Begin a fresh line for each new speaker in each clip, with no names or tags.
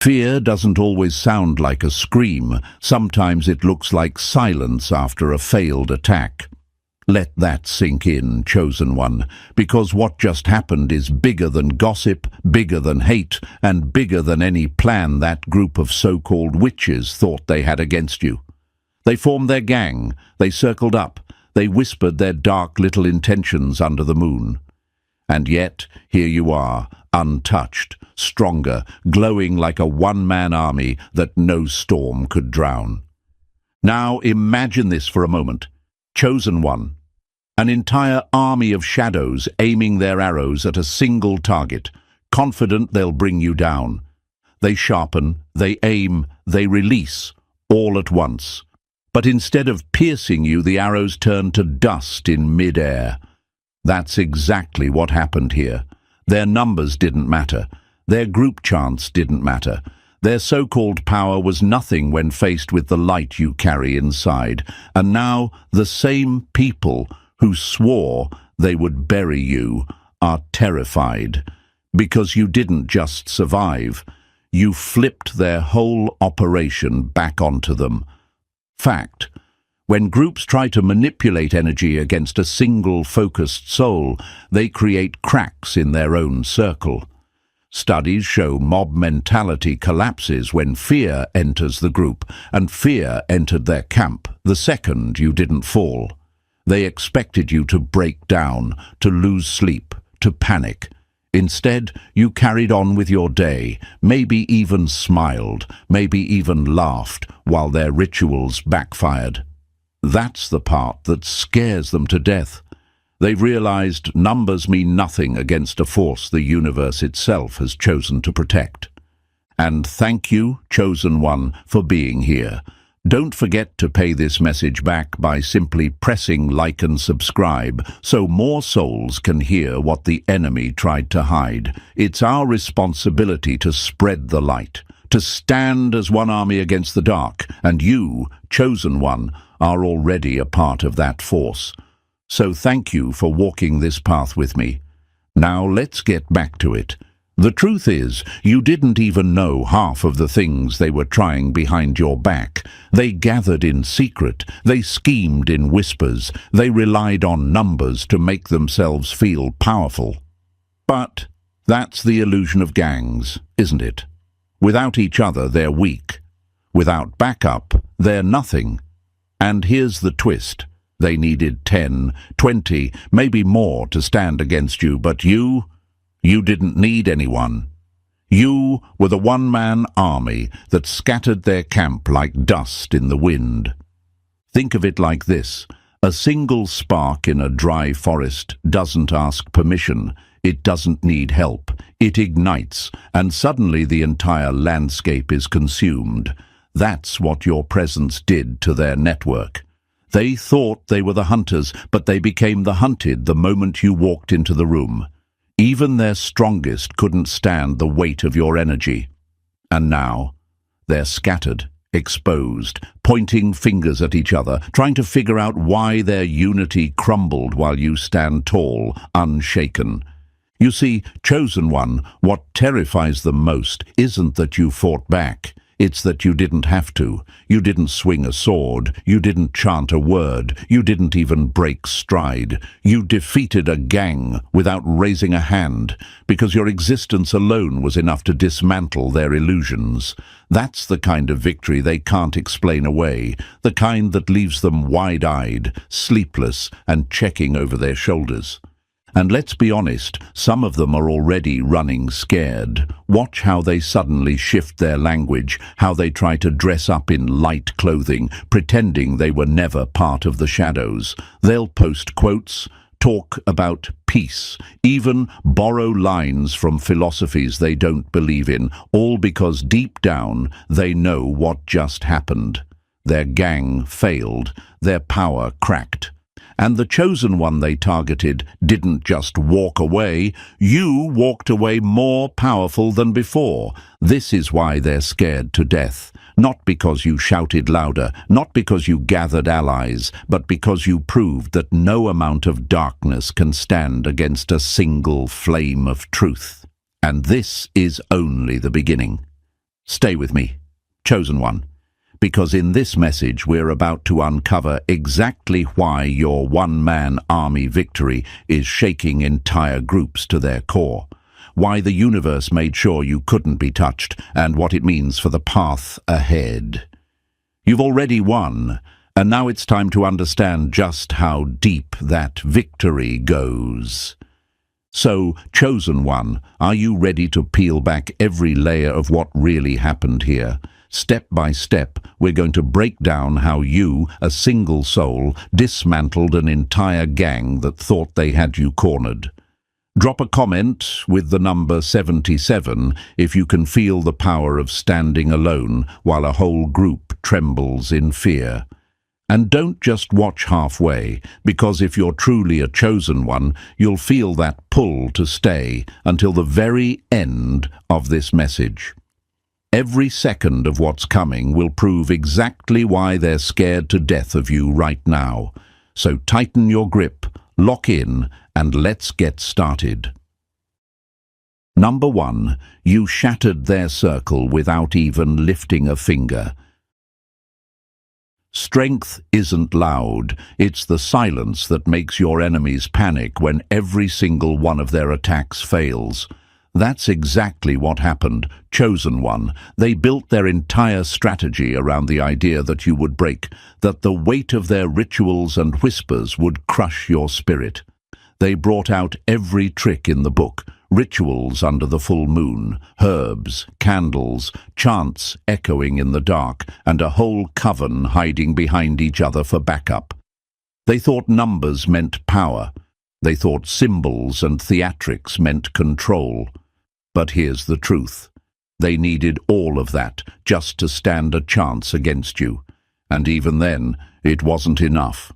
Fear doesn't always sound like a scream. Sometimes it looks like silence after a failed attack. Let that sink in, chosen one, because what just happened is bigger than gossip, bigger than hate, and bigger than any plan that group of so-called witches thought they had against you. They formed their gang, they circled up, they whispered their dark little intentions under the moon. And yet, here you are, untouched, stronger, glowing like a one-man army that no storm could drown. Now imagine this for a moment. Chosen one. An entire army of shadows aiming their arrows at a single target, confident they'll bring you down. They sharpen, they aim, they release, all at once. But instead of piercing you, the arrows turn to dust in mid-air. That's exactly what happened here. Their numbers didn't matter. Their group chants didn't matter. Their so-called power was nothing when faced with the light you carry inside. And now the same people who swore they would bury you are terrified. Because you didn't just survive. You flipped their whole operation back onto them. Fact. When groups try to manipulate energy against a single focused soul, they create cracks in their own circle. Studies show mob mentality collapses when fear enters the group, and fear entered their camp the second you didn't fall. They expected you to break down, to lose sleep, to panic. Instead, you carried on with your day, maybe even smiled, maybe even laughed, while their rituals backfired. That's the part that scares them to death. They've realized numbers mean nothing against a force the universe itself has chosen to protect. And thank you, chosen one, for being here. Don't forget to pay this message back by simply pressing like and subscribe so more souls can hear what the enemy tried to hide. It's our responsibility to spread the light, to stand as one army against the dark, and you, chosen one, are already a part of that force. So thank you for walking this path with me. Now let's get back to it. The truth is, you didn't even know half of the things they were trying behind your back. They gathered in secret, they schemed in whispers, they relied on numbers to make themselves feel powerful. But that's the illusion of gangs, isn't it? Without each other, they're weak. Without backup, they're nothing. And here's the twist. They needed 10, 20, maybe more to stand against you, but you didn't need anyone. You were the one-man army that scattered their camp like dust in the wind. Think of it like this. A single spark in a dry forest doesn't ask permission. It doesn't need help. It ignites, and suddenly the entire landscape is consumed. That's what your presence did to their network. They thought they were the hunters, but they became the hunted the moment you walked into the room. Even their strongest couldn't stand the weight of your energy. And now, they're scattered, exposed, pointing fingers at each other, trying to figure out why their unity crumbled while you stand tall, unshaken. You see, chosen one, what terrifies them most isn't that you fought back. It's that you didn't have to. You didn't swing a sword. You didn't chant a word. You didn't even break stride. You defeated a gang without raising a hand, because your existence alone was enough to dismantle their illusions. That's the kind of victory they can't explain away, the kind that leaves them wide-eyed, sleepless, and checking over their shoulders. And let's be honest, some of them are already running scared. Watch how they suddenly shift their language, how they try to dress up in light clothing, pretending they were never part of the shadows. They'll post quotes, talk about peace, even borrow lines from philosophies they don't believe in, all because deep down they know what just happened. Their gang failed, their power cracked. And the chosen one they targeted didn't just walk away. You walked away more powerful than before. This is why they're scared to death. Not because you shouted louder, not because you gathered allies, but because you proved that no amount of darkness can stand against a single flame of truth. And this is only the beginning. Stay with me, Chosen One, because in this message we're about to uncover exactly why your one-man army victory is shaking entire groups to their core, why the universe made sure you couldn't be touched, and what it means for the path ahead. You've already won, and now it's time to understand just how deep that victory goes. So, Chosen One, are you ready to peel back every layer of what really happened here? Step by step, we're going to break down how you, a single soul, dismantled an entire gang that thought they had you cornered. Drop a comment with the number 77 if you can feel the power of standing alone while a whole group trembles in fear. And don't just watch halfway, because if you're truly a chosen one, you'll feel that pull to stay until the very end of this message. Every second of what's coming will prove exactly why they're scared to death of you right now. So tighten your grip, lock in, and let's get started. Number 1, you shattered their circle without even lifting a finger. Strength isn't loud, it's the silence that makes your enemies panic when every single one of their attacks fails. That's exactly what happened, Chosen One. They built their entire strategy around the idea that you would break, that the weight of their rituals and whispers would crush your spirit. They brought out every trick in the book. Rituals under the full moon, herbs, candles, chants echoing in the dark, and a whole coven hiding behind each other for backup. They thought numbers meant power. They thought symbols and theatrics meant control. But here's the truth. They needed all of that just to stand a chance against you. And even then, it wasn't enough.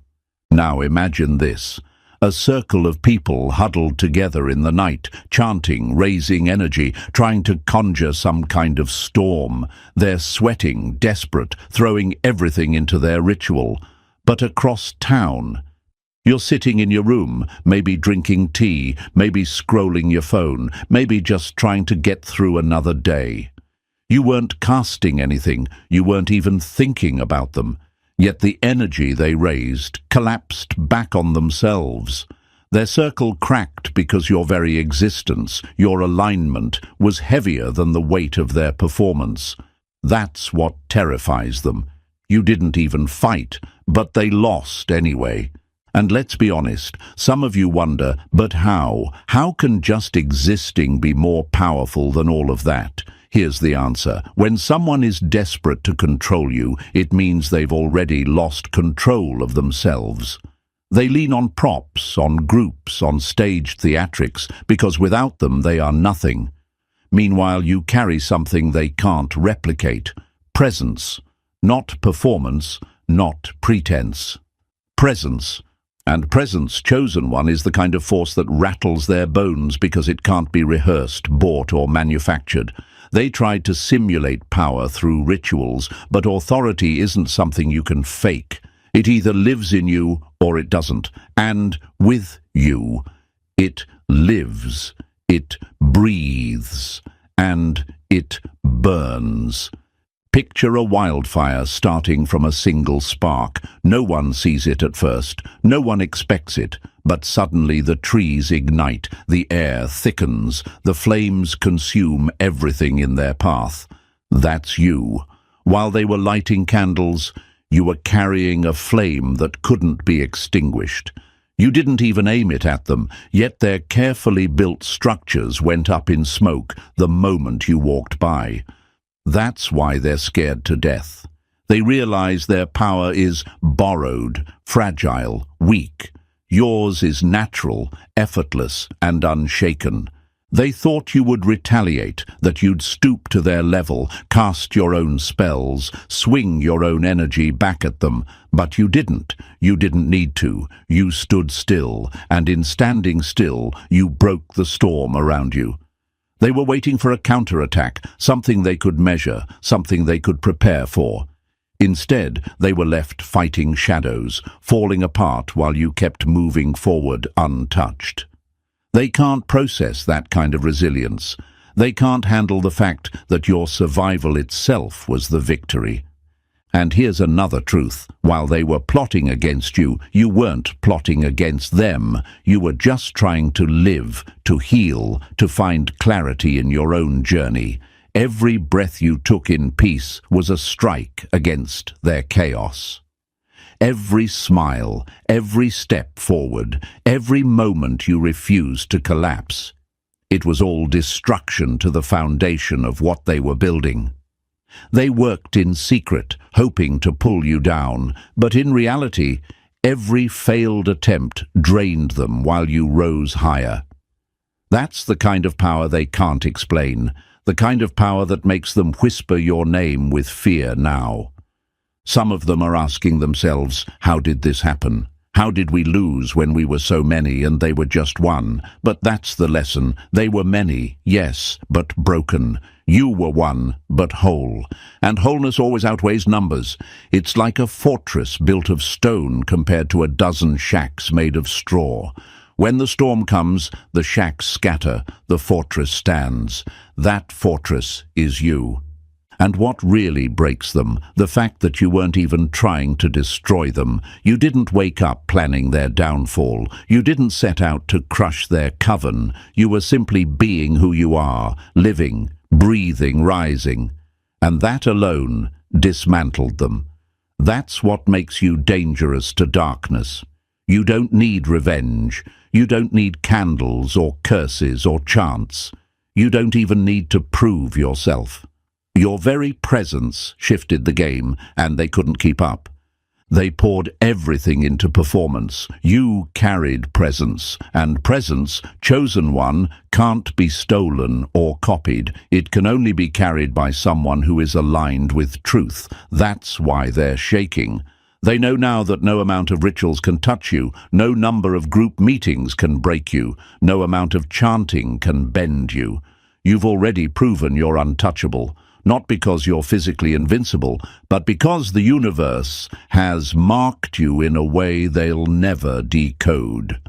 Now imagine this. A circle of people huddled together in the night, chanting, raising energy, trying to conjure some kind of storm. They're sweating, desperate, throwing everything into their ritual. But across town, you're sitting in your room, maybe drinking tea, maybe scrolling your phone, maybe just trying to get through another day. You weren't casting anything, you weren't even thinking about them. Yet the energy they raised collapsed back on themselves. Their circle cracked because your very existence, your alignment, was heavier than the weight of their performance. That's what terrifies them. You didn't even fight, but they lost anyway. And let's be honest, some of you wonder, but how? How can just existing be more powerful than all of that? Here's the answer. When someone is desperate to control you, it means they've already lost control of themselves. They lean on props, on groups, on staged theatrics, because without them they are nothing. Meanwhile, you carry something they can't replicate. Presence. Not performance, not pretense. Presence. And presence, Chosen One, is the kind of force that rattles their bones because it can't be rehearsed, bought, or manufactured. They tried to simulate power through rituals, but authority isn't something you can fake. It either lives in you or it doesn't. And with you, it lives, it breathes, and it burns. Picture a wildfire starting from a single spark. No one sees it at first, no one expects it, but suddenly the trees ignite, the air thickens, the flames consume everything in their path. That's you. While they were lighting candles, you were carrying a flame that couldn't be extinguished. You didn't even aim it at them, yet their carefully built structures went up in smoke the moment you walked by. That's why they're scared to death. They realize their power is borrowed, fragile, weak. Yours is natural, effortless, and unshaken. They thought you would retaliate, that you'd stoop to their level, cast your own spells, swing your own energy back at them. But you didn't. You didn't need to. You stood still, and in standing still, you broke the storm around you. They were waiting for a counterattack, something they could measure, something they could prepare for. Instead, they were left fighting shadows, falling apart while you kept moving forward untouched. They can't process that kind of resilience. They can't handle the fact that your survival itself was the victory. And here's another truth. While they were plotting against you, you weren't plotting against them. You were just trying to live, to heal, to find clarity in your own journey. Every breath you took in peace was a strike against their chaos. Every smile, every step forward, every moment you refused to collapse, it was all destruction to the foundation of what they were building. They worked in secret, hoping to pull you down, but in reality, every failed attempt drained them while you rose higher. That's the kind of power they can't explain, the kind of power that makes them whisper your name with fear now. Some of them are asking themselves, how did this happen? How did we lose when we were so many and they were just one? But that's the lesson. They were many, yes, but broken. You were one, but whole. And wholeness always outweighs numbers. It's like a fortress built of stone compared to a dozen shacks made of straw. When the storm comes, the shacks scatter, the fortress stands. That fortress is you. And what really breaks them, the fact that you weren't even trying to destroy them. You didn't wake up planning their downfall. You didn't set out to crush their coven. You were simply being who you are, living, breathing, rising. And that alone dismantled them. That's what makes you dangerous to darkness. You don't need revenge. You don't need candles or curses or chants. You don't even need to prove yourself. Your very presence shifted the game, and they couldn't keep up. They poured everything into performance. You carried presence, and presence, chosen one, can't be stolen or copied. It can only be carried by someone who is aligned with truth. That's why they're shaking. They know now that no amount of rituals can touch you, no number of group meetings can break you, no amount of chanting can bend you. You've already proven you're untouchable. Not because you're physically invincible, but because the universe has marked you in a way they'll never decode.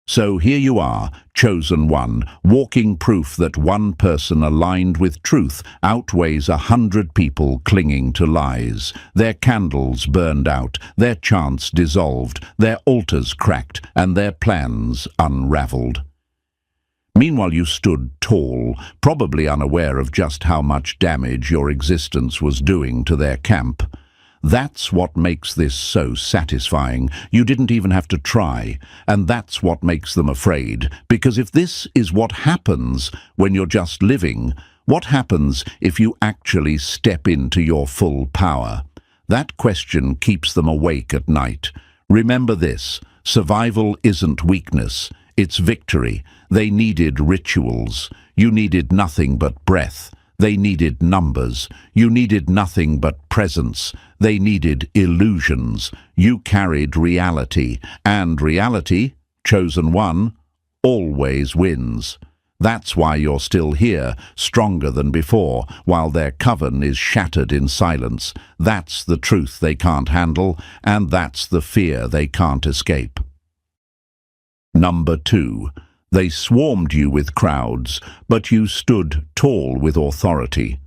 So here you are, chosen one, walking proof that one person aligned with truth outweighs 100 people clinging to lies. Their candles burned out, their chants dissolved, their altars cracked, and their plans unraveled. Meanwhile, you stood tall, probably unaware of just how much damage your existence was doing to their camp. That's what makes this so satisfying. You didn't even have to try, and that's what makes them afraid. Because if this is what happens when you're just living, what happens if you actually step into your full power? That question keeps them awake at night. Remember this, survival isn't weakness. It's victory. They needed rituals. You needed nothing but breath. They needed numbers. You needed nothing but presence. They needed illusions. You carried reality. And reality, chosen one, always wins. That's why you're still here, stronger than before, while their coven is shattered in silence. That's the truth they can't handle, and that's the fear they can't escape. Number 2. They swarmed you with crowds, but you stood tall with authority.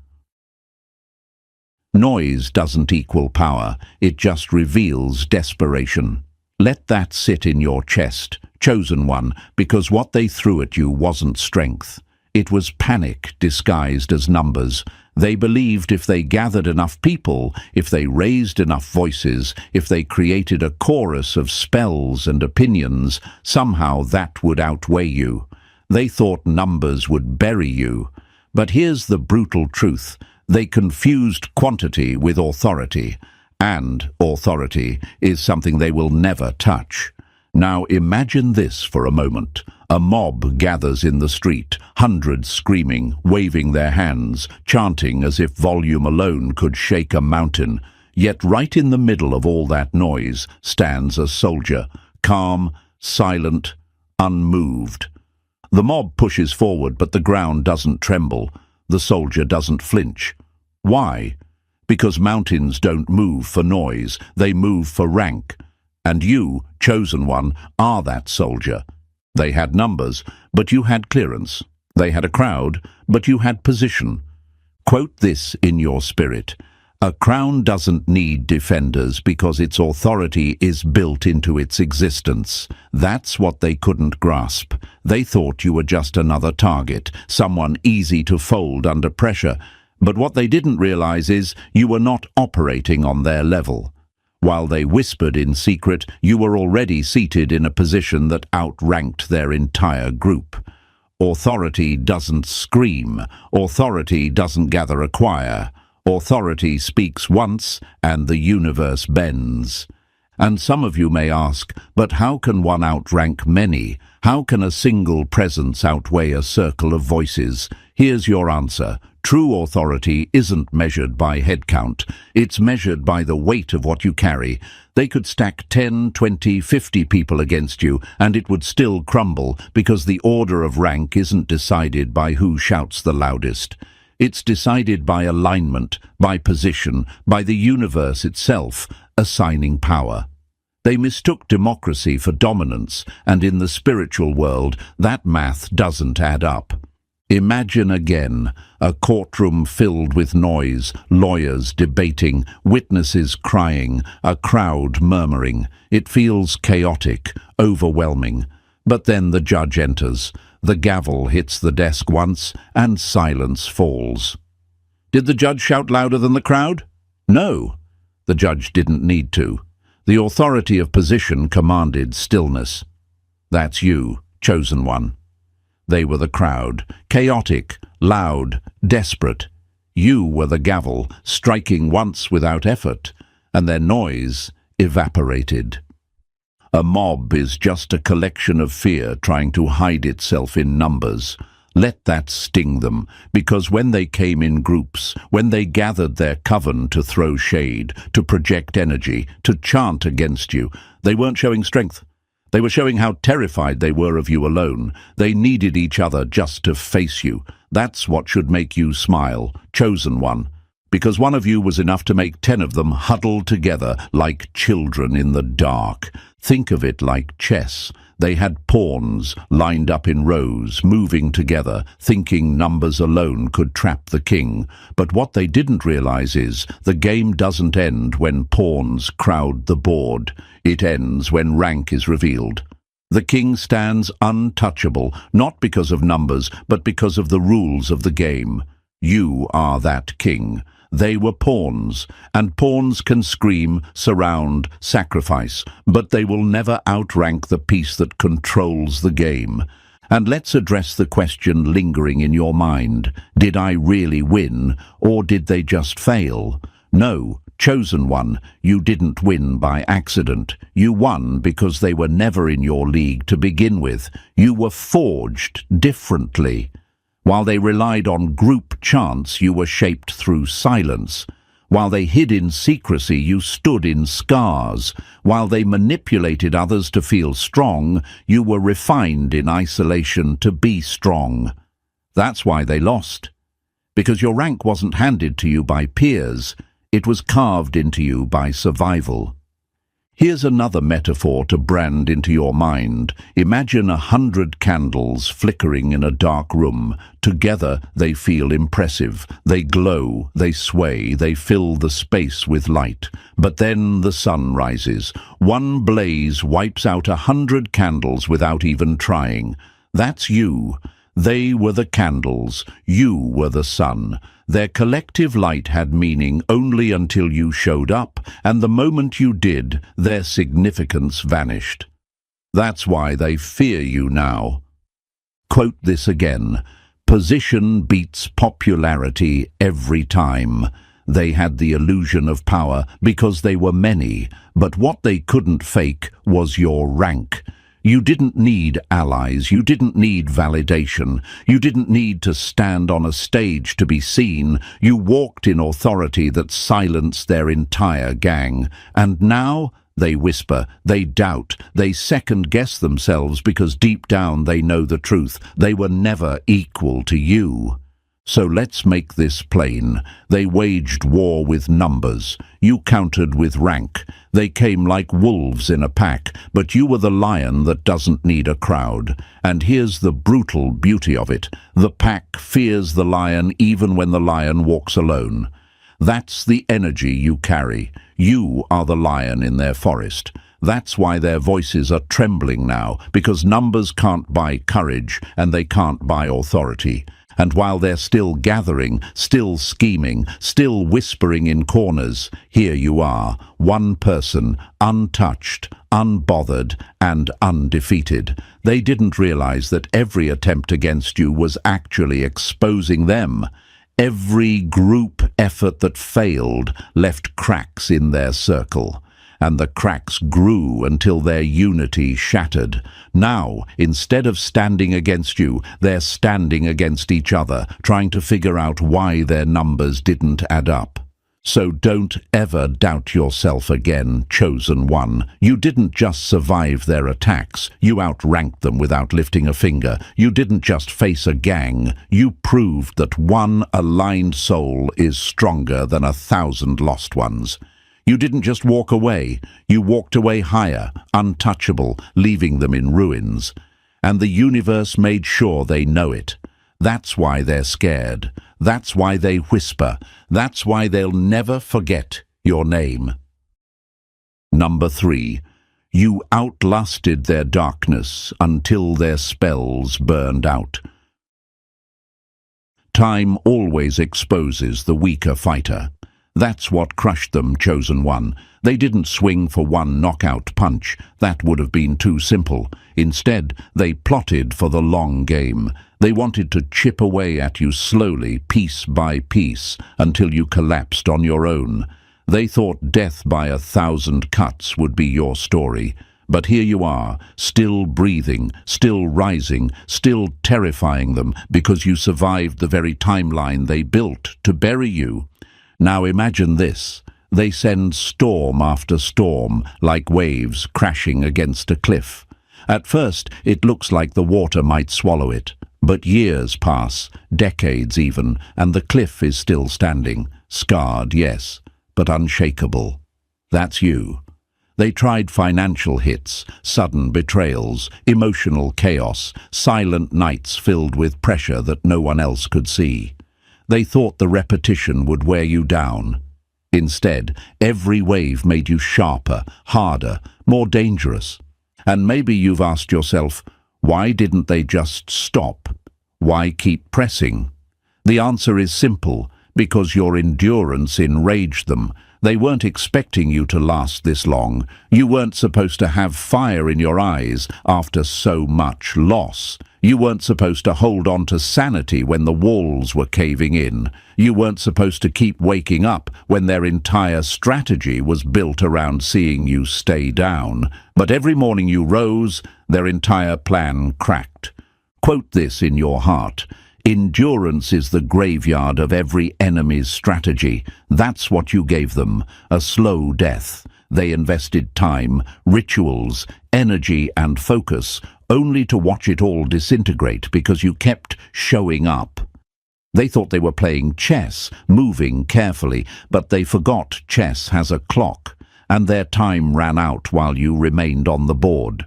Noise doesn't equal power, it just reveals desperation. Let that sit in your chest, chosen one, because what they threw at you wasn't strength. It was panic disguised as numbers. They believed if they gathered enough people, if they raised enough voices, if they created a chorus of spells and opinions, somehow that would outweigh you. They thought numbers would bury you. But here's the brutal truth. They confused quantity with authority. And authority is something they will never touch. Now imagine this for a moment. A mob gathers in the street, hundreds screaming, waving their hands, chanting as if volume alone could shake a mountain. Yet right in the middle of all that noise stands a soldier, calm, silent, unmoved. The mob pushes forward, but the ground doesn't tremble. The soldier doesn't flinch. Why? Because mountains don't move for noise, they move for rank. And you, chosen one, are that soldier. They had numbers, but you had clearance. They had a crowd, but you had position. Quote this in your spirit. A crown doesn't need defenders because its authority is built into its existence. That's what they couldn't grasp. They thought you were just another target, someone easy to fold under pressure. But what they didn't realize is you were not operating on their level. While they whispered in secret, you were already seated in a position that outranked their entire group. Authority doesn't scream. Authority doesn't gather a choir. Authority speaks once, and the universe bends. And some of you may ask, but how can one outrank many? How can a single presence outweigh a circle of voices? Here's your answer. True authority isn't measured by head count. It's measured by the weight of what you carry. They could stack 10, 20, 50 people against you, and it would still crumble, because the order of rank isn't decided by who shouts the loudest. It's decided by alignment, by position, by the universe itself, assigning power. They mistook democracy for dominance, and in the spiritual world, that math doesn't add up. Imagine again a courtroom filled with noise, lawyers debating, witnesses crying, a crowd murmuring. It feels chaotic, overwhelming. But then the judge enters. The gavel hits the desk once, and silence falls. Did the judge shout louder than the crowd? No, the judge didn't need to. The authority of position commanded stillness. That's you, chosen one. They were the crowd, chaotic, loud, desperate. You were the gavel, striking once without effort, and their noise evaporated. A mob is just a collection of fear trying to hide itself in numbers. Let that sting them, because when they came in groups, when they gathered their coven to throw shade, to project energy, to chant against you, they weren't showing strength. They were showing how terrified they were of you alone. They needed each other just to face you. That's what should make you smile, chosen one. Because one of you was enough to make 10 of them huddle together like children in the dark. Think of it like chess. They had pawns lined up in rows, moving together, thinking numbers alone could trap the king. But what they didn't realize is the game doesn't end when pawns crowd the board. It ends when rank is revealed. The king stands untouchable, not because of numbers, but because of the rules of the game. You are that king. They were pawns, and pawns can scream, surround, sacrifice, but they will never outrank the piece that controls the game. And let's address the question lingering in your mind. Did I really win, or did they just fail? No, chosen one, you didn't win by accident. You won because they were never in your league to begin with. You were forged differently. While they relied on group chants, you were shaped through silence. While they hid in secrecy, you stood in scars. While they manipulated others to feel strong, you were refined in isolation to be strong. That's why they lost. Because your rank wasn't handed to you by peers. It was carved into you by survival. Here's another metaphor to brand into your mind. Imagine 100 candles flickering in a dark room. Together they feel impressive. They glow, they sway, they fill the space with light. But then the sun rises. One blaze wipes out 100 candles without even trying. That's you. They were the candles. You were the sun. Their collective light had meaning only until you showed up, and the moment you did, their significance vanished. That's why they fear you now. Quote this again. Position beats popularity every time. They had the illusion of power because they were many, but what they couldn't fake was your rank. You didn't need allies, you didn't need validation, you didn't need to stand on a stage to be seen. You walked in authority that silenced their entire gang. And now they whisper, they doubt, they second-guess themselves because deep down they know the truth. They were never equal to you. So let's make this plain. They waged war with numbers. You countered with rank. They came like wolves in a pack, but you were the lion that doesn't need a crowd. And here's the brutal beauty of it. The pack fears the lion even when the lion walks alone. That's the energy you carry. You are the lion in their forest. That's why their voices are trembling now, because numbers can't buy courage and they can't buy authority. And while they're still gathering, still scheming, still whispering in corners, here you are, one person, untouched, unbothered, and undefeated. They didn't realize that every attempt against you was actually exposing them. Every group effort that failed left cracks in their circle. And the cracks grew until their unity shattered. Now, instead of standing against you, they're standing against each other, trying to figure out why their numbers didn't add up. So don't ever doubt yourself again, chosen one. You didn't just survive their attacks. You outranked them without lifting a finger. You didn't just face a gang. You proved that one aligned soul is stronger than 1,000 lost ones. You didn't just walk away, you walked away higher, untouchable, leaving them in ruins. And the universe made sure they know it. That's why they're scared. That's why they whisper. That's why they'll never forget your name. Number 3. You outlasted their darkness until their spells burned out. Time always exposes the weaker fighter. That's what crushed them, chosen one. They didn't swing for one knockout punch. That would have been too simple. Instead, they plotted for the long game. They wanted to chip away at you slowly, piece by piece, until you collapsed on your own. They thought death by 1,000 cuts would be your story. But here you are, still breathing, still rising, still terrifying them because you survived the very timeline they built to bury you. Now imagine this. They send storm after storm, like waves crashing against a cliff. At first, it looks like the water might swallow it. But years pass, decades even, and the cliff is still standing. Scarred, yes, but unshakable. That's you. They tried financial hits, sudden betrayals, emotional chaos, silent nights filled with pressure that no one else could see. They thought the repetition would wear you down. Instead, every wave made you sharper, harder, more dangerous. And maybe you've asked yourself, why didn't they just stop? Why keep pressing? The answer is simple, because your endurance enraged them. They weren't expecting you to last this long. You weren't supposed to have fire in your eyes after so much loss. You weren't supposed to hold on to sanity when the walls were caving in. You weren't supposed to keep waking up when their entire strategy was built around seeing you stay down. But every morning you rose, their entire plan cracked. Quote this in your heart. Endurance is the graveyard of every enemy's strategy. That's what you gave them, a slow death. They invested time, rituals, energy and focus, only to watch it all disintegrate because you kept showing up. They thought they were playing chess, moving carefully, but they forgot chess has a clock, and their time ran out while you remained on the board.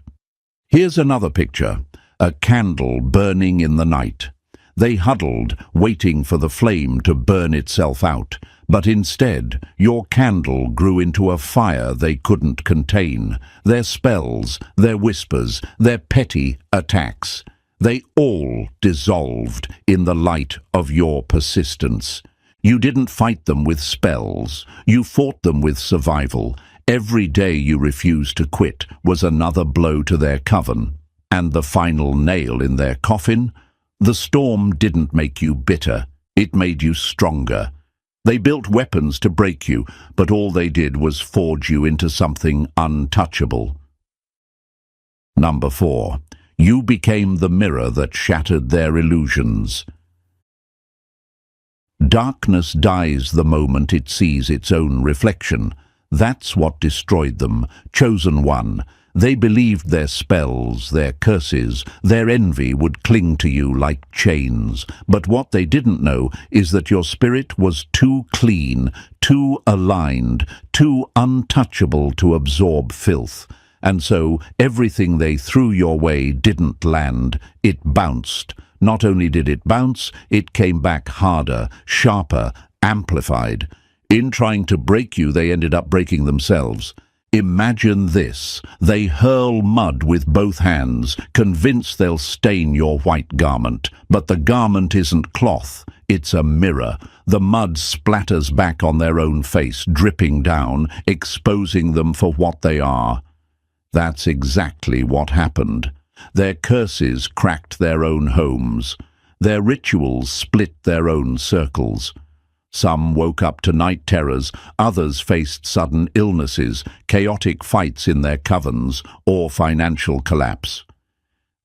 Here's another picture, a candle burning in the night. They huddled, waiting for the flame to burn itself out, but instead your candle grew into a fire they couldn't contain. Their spells, their whispers, their petty attacks, they all dissolved in the light of your persistence. You didn't fight them with spells, you fought them with survival. Every day you refused to quit was another blow to their coven. And the final nail in their coffin? The storm didn't make you bitter, it made you stronger. They built weapons to break you, but all they did was forge you into something untouchable. Number 4. You became the mirror that shattered their illusions. Darkness dies the moment it sees its own reflection. That's what destroyed them, chosen one. They believed their spells, their curses, their envy would cling to you like chains. But what they didn't know is that your spirit was too clean, too aligned, too untouchable to absorb filth. And so everything they threw your way didn't land, it bounced. Not only did it bounce, it came back harder, sharper, amplified. In trying to break you, they ended up breaking themselves. Imagine this. They hurl mud with both hands, convinced they'll stain your white garment. But the garment isn't cloth, it's a mirror. The mud splatters back on their own face, dripping down, exposing them for what they are. That's exactly what happened. Their curses cracked their own homes. Their rituals split their own circles. Some woke up to night terrors, others faced sudden illnesses, chaotic fights in their covens, or financial collapse.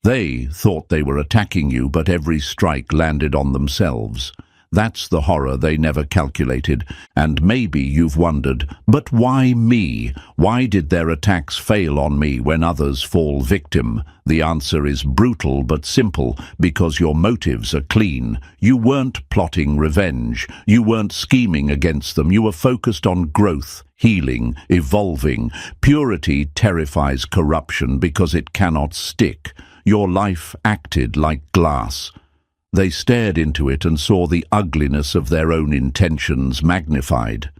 They thought they were attacking you, but every strike landed on themselves. That's the horror they never calculated. And maybe you've wondered, but why me? Why did their attacks fail on me when others fall victim? The answer is brutal but simple, because your motives are clean. You weren't plotting revenge. You weren't scheming against them. You were focused on growth, healing, evolving. Purity terrifies corruption because it cannot stick. Your life acted like glass. They stared into it and saw the ugliness of their own intentions magnified.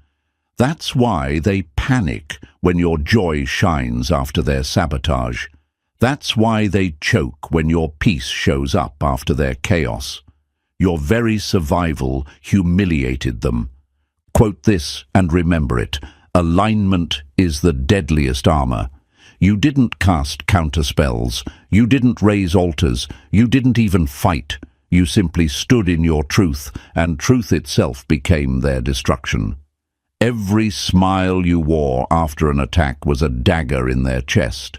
That's why they panic when your joy shines after their sabotage. That's why they choke when your peace shows up after their chaos. Your very survival humiliated them. Quote this and remember it. Alignment is the deadliest armor. You didn't cast counterspells. You didn't raise altars. You didn't even fight. You simply stood in your truth, and truth itself became their destruction. Every smile you wore after an attack was a dagger in their chest.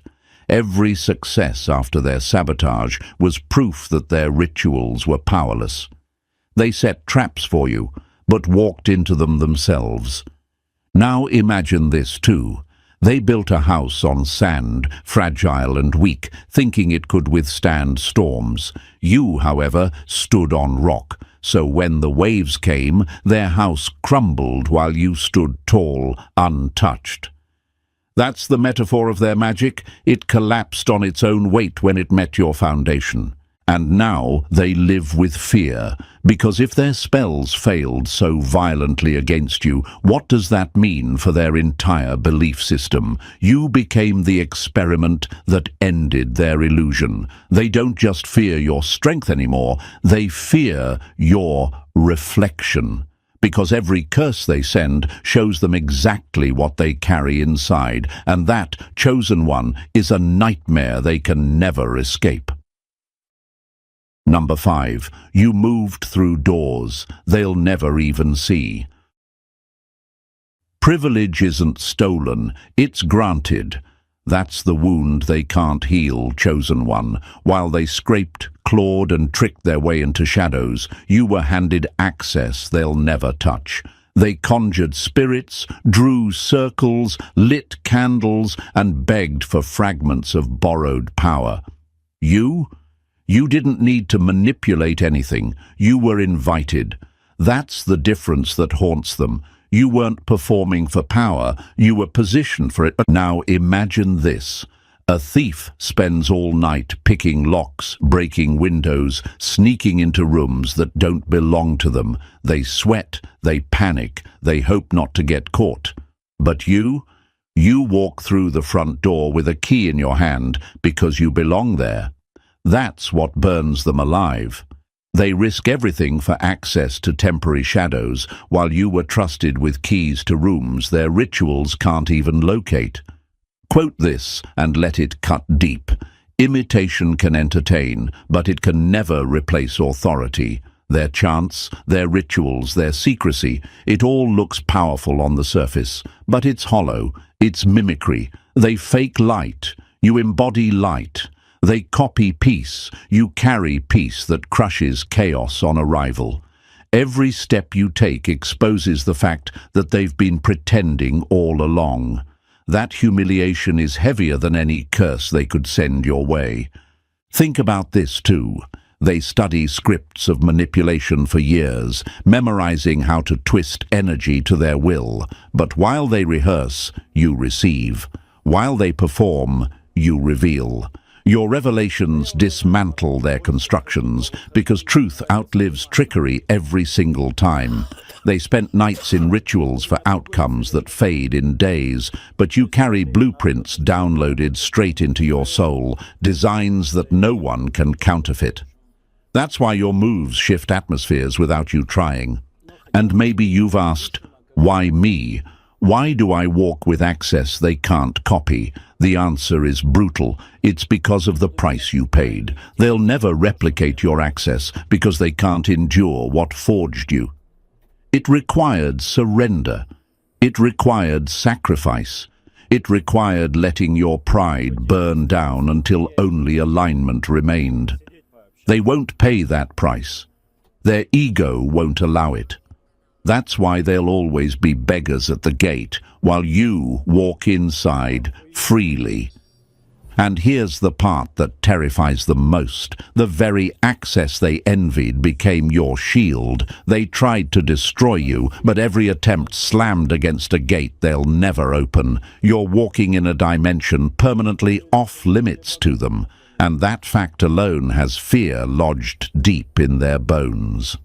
Every success after their sabotage was proof that their rituals were powerless. They set traps for you, but walked into them themselves. Now imagine this too. They built a house on sand, fragile and weak, thinking it could withstand storms. You, however, stood on rock, so when the waves came, their house crumbled while you stood tall, untouched. That's the metaphor of their magic. It collapsed on its own weight when it met your foundation. And now they live with fear, because if their spells failed so violently against you, what does that mean for their entire belief system? You became the experiment that ended their illusion. They don't just fear your strength anymore, they fear your reflection. Because every curse they send shows them exactly what they carry inside, and that, chosen one, is a nightmare they can never escape. Number 5. You moved through doors they'll never even see. Privilege isn't stolen, it's granted. That's the wound they can't heal, chosen one. While they scraped, clawed and tricked their way into shadows, you were handed access they'll never touch. They conjured spirits, drew circles, lit candles, and begged for fragments of borrowed power. You didn't need to manipulate anything. You were invited. That's the difference that haunts them. You weren't performing for power, you were positioned for it. But now imagine this. A thief spends all night picking locks, breaking windows, sneaking into rooms that don't belong to them. They sweat, they panic, they hope not to get caught. But you walk through the front door with a key in your hand because you belong there. That's what burns them alive. They risk everything for access to temporary shadows, while you were trusted with keys to rooms their rituals can't even locate. Quote this and let it cut deep. Imitation can entertain, but it can never replace authority. Their chants, their rituals, their secrecy, it all looks powerful on the surface, but it's hollow, it's mimicry. They fake light, you embody light. They copy peace, you carry peace that crushes chaos on arrival. Every step you take exposes the fact that they've been pretending all along. that humiliation is heavier than any curse they could send your way. Think about this too. They study scripts of manipulation for years, memorizing how to twist energy to their will. But while they rehearse, you receive. While they perform, you reveal. Your revelations dismantle their constructions, because truth outlives trickery every single time. They spent nights in rituals for outcomes that fade in days, but you carry blueprints downloaded straight into your soul, designs that no one can counterfeit. That's why your moves shift atmospheres without you trying. And maybe you've asked, why me? Why do I walk with access they can't copy? The answer is brutal. It's because of the price you paid. They'll never replicate your access because they can't endure what forged you. It required surrender. It required sacrifice. It required letting your pride burn down until only alignment remained. They won't pay that price. Their ego won't allow it. That's why they'll always be beggars at the gate, while you walk inside freely. And here's the part that terrifies them most. The very access they envied became your shield. They tried to destroy you, but every attempt slammed against a gate they'll never open. You're walking in a dimension permanently off limits to them. And that fact alone has fear lodged deep in their bones.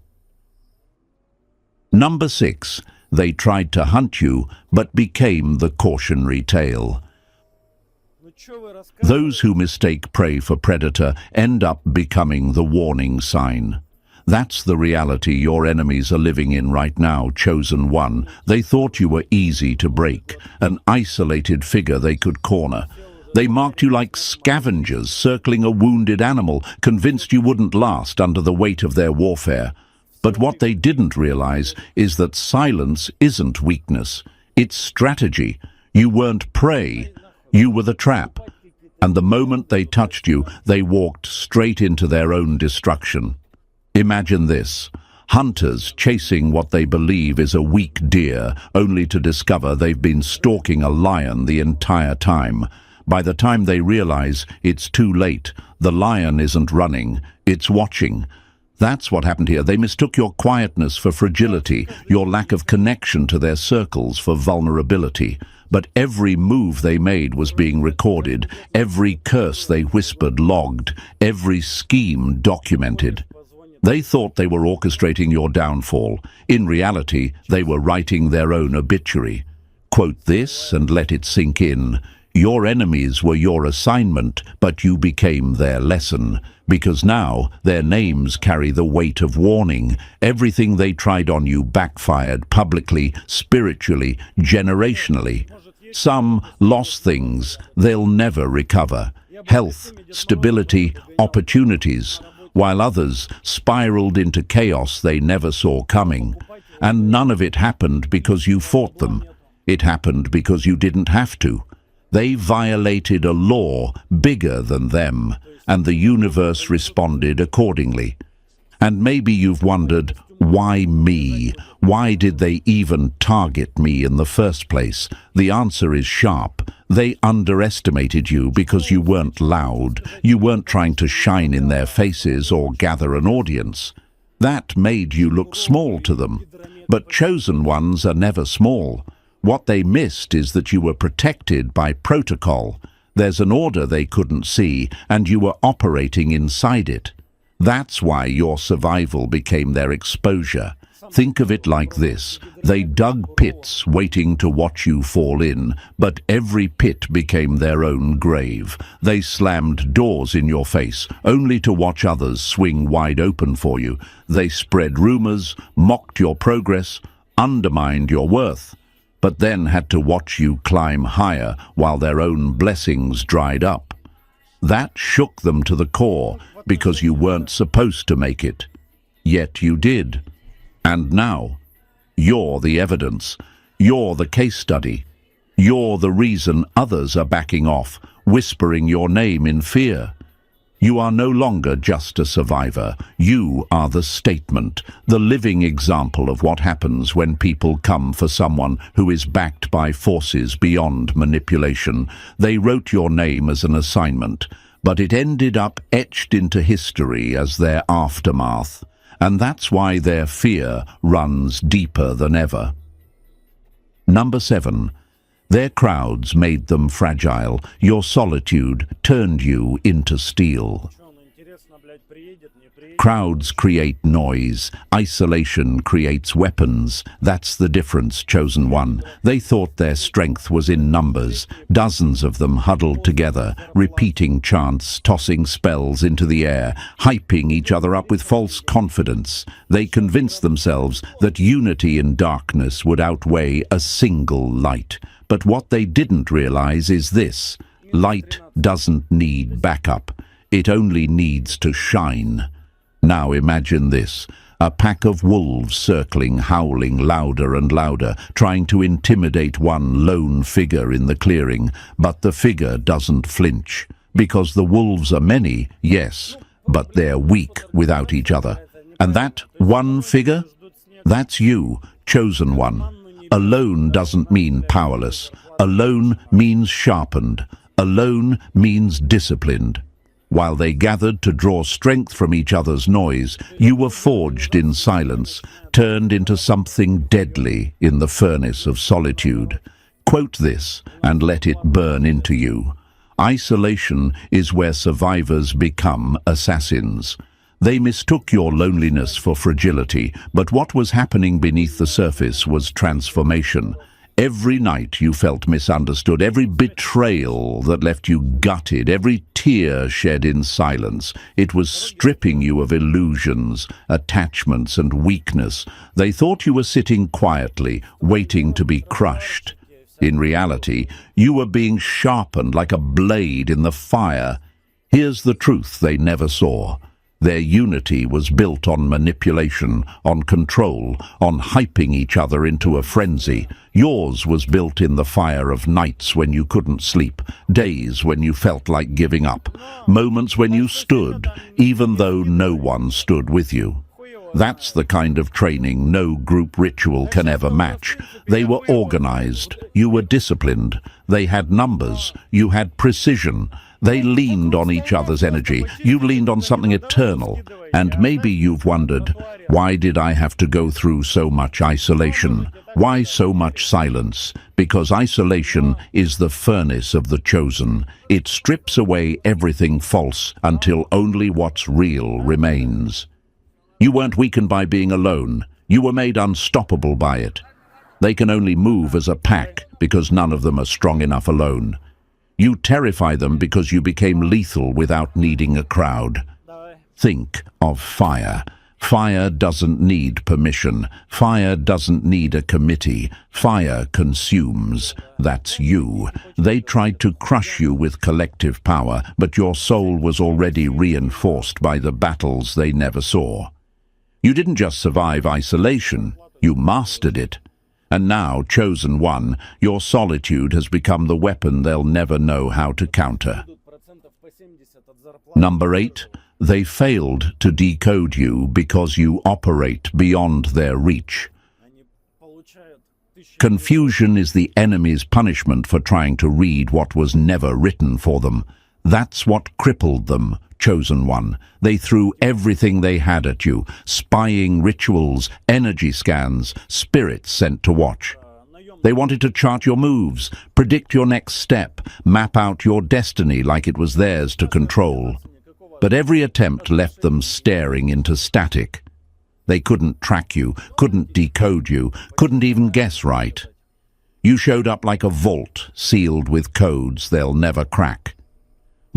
Number 6. They tried to hunt you, but became the cautionary tale. Those who mistake prey for predator end up becoming the warning sign. That's the reality your enemies are living in right now, chosen one. They thought you were easy to break, an isolated figure they could corner. They marked you like scavengers circling a wounded animal, convinced you wouldn't last under the weight of their warfare. But what they didn't realize is that silence isn't weakness. It's strategy. You weren't prey. You were the trap. And the moment they touched you, they walked straight into their own destruction. Imagine this. Hunters chasing what they believe is a weak deer, only to discover they've been stalking a lion the entire time. By the time they realize it's too late, the lion isn't running, it's watching. That's what happened here. They mistook your quietness for fragility, your lack of connection to their circles for vulnerability. But every move they made was being recorded, every curse they whispered logged, every scheme documented. They thought they were orchestrating your downfall. In reality, they were writing their own obituary. Quote this and let it sink in. Your enemies were your assignment, but you became their lesson. Because now their names carry the weight of warning. Everything they tried on you backfired publicly, spiritually, generationally. Some lost things they'll never recover. Health, stability, opportunities. While others spiraled into chaos they never saw coming. And none of it happened because you fought them. It happened because you didn't have to. They violated a law bigger than them, and the universe responded accordingly. And maybe you've wondered, why me? Why did they even target me in the first place? The answer is sharp. They underestimated you because you weren't loud. You weren't trying to shine in their faces or gather an audience. That made you look small to them. But chosen ones are never small. What they missed is that you were protected by protocol. There's an order they couldn't see, and you were operating inside it. That's why your survival became their exposure. Think of it like this. They dug pits waiting to watch you fall in, but every pit became their own grave. They slammed doors in your face, only to watch others swing wide open for you. They spread rumors, mocked your progress, undermined your worth, but then had to watch you climb higher while their own blessings dried up. That shook them to the core because you weren't supposed to make it. Yet you did. And now, you're the evidence. You're the case study. You're the reason others are backing off, whispering your name in fear. You are no longer just a survivor. You are the statement, the living example of what happens when people come for someone who is backed by forces beyond manipulation. They wrote your name as an assignment, but it ended up etched into history as their aftermath. And that's why their fear runs deeper than ever. Number 7. Their crowds made them fragile. Your solitude turned you into steel. Crowds create noise. Isolation creates weapons. That's the difference, Chosen One. They thought their strength was in numbers. Dozens of them huddled together, repeating chants, tossing spells into the air, hyping each other up with false confidence. They convinced themselves that unity in darkness would outweigh a single light. But what they didn't realize is this: light doesn't need backup. It only needs to shine. Now imagine this: a pack of wolves circling, howling louder and louder, trying to intimidate one lone figure in the clearing. But the figure doesn't flinch, because the wolves are many, yes, but they're weak without each other. And that one figure? That's you, Chosen One. Alone doesn't mean powerless. Alone means sharpened. Alone means disciplined. While they gathered to draw strength from each other's noise, you were forged in silence, turned into something deadly in the furnace of solitude. Quote this and let it burn into you. Isolation is where survivors become assassins. They mistook your loneliness for fragility, but what was happening beneath the surface was transformation. Every night you felt misunderstood, every betrayal that left you gutted, every tear shed in silence. It was stripping you of illusions, attachments, and weakness. They thought you were sitting quietly, waiting to be crushed. In reality, you were being sharpened like a blade in the fire. Here's the truth they never saw. Their unity was built on manipulation, on control, on hyping each other into a frenzy. Yours was built in the fire of nights when you couldn't sleep, days when you felt like giving up, moments when you stood, even though no one stood with you. That's the kind of training no group ritual can ever match. They were organized, you were disciplined. They had numbers, you had precision. They leaned on each other's energy. You leaned on something eternal. And maybe you've wondered, why did I have to go through so much isolation? Why so much silence? Because isolation is the furnace of the chosen. It strips away everything false until only what's real remains. You weren't weakened by being alone. You were made unstoppable by it. They can only move as a pack because none of them are strong enough alone. You terrify them because you became lethal without needing a crowd. Think of fire. Fire doesn't need permission. Fire doesn't need a committee. Fire consumes. That's you. They tried to crush you with collective power, but your soul was already reinforced by the battles they never saw. You didn't just survive isolation, you mastered it. And now, Chosen One, your solitude has become the weapon they'll never know how to counter. Number 8. They failed to decode you because you operate beyond their reach. Confusion is the enemy's punishment for trying to read what was never written for them. That's what crippled them, Chosen One. They threw everything they had at you, spying rituals, energy scans, spirits sent to watch. They wanted to chart your moves, predict your next step, map out your destiny like it was theirs to control. But every attempt left them staring into static. They couldn't track you, couldn't decode you, couldn't even guess right. You showed up like a vault sealed with codes they'll never crack.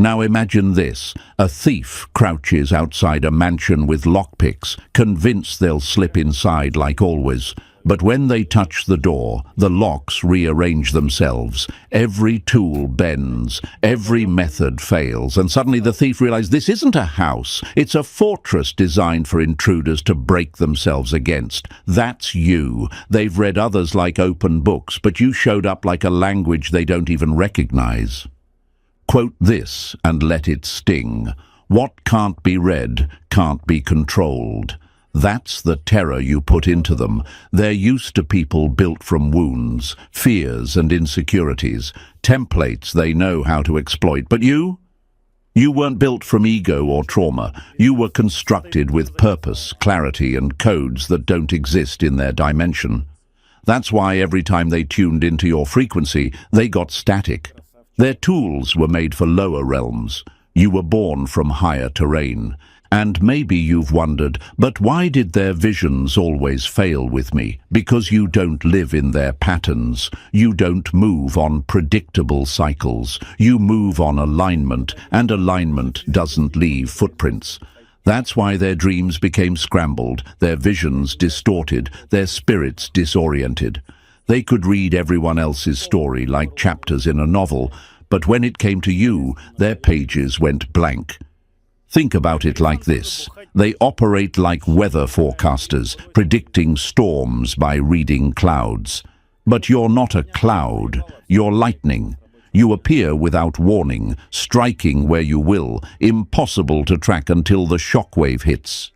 Now imagine this: a thief crouches outside a mansion with lockpicks, convinced they'll slip inside like always. But when they touch the door, the locks rearrange themselves. Every tool bends, every method fails, and suddenly the thief realizes this isn't a house, it's a fortress designed for intruders to break themselves against. That's you. They've read others like open books, but you showed up like a language they don't even recognize. Quote this and let it sting. What can't be read can't be controlled. That's the terror you put into them. They're used to people built from wounds, fears and insecurities, templates they know how to exploit. But you? You weren't built from ego or trauma. You were constructed with purpose, clarity and codes that don't exist in their dimension. That's why every time they tuned into your frequency, they got static. Their tools were made for lower realms. You were born from higher terrain. And maybe you've wondered, but why did their visions always fail with me? Because you don't live in their patterns. You don't move on predictable cycles. You move on alignment, and alignment doesn't leave footprints. That's why their dreams became scrambled, their visions distorted, their spirits disoriented. They could read everyone else's story like chapters in a novel, but when it came to you, their pages went blank. Think about it like this. They operate like weather forecasters, predicting storms by reading clouds. But you're not a cloud, you're lightning. You appear without warning, striking where you will, impossible to track until the shockwave hits.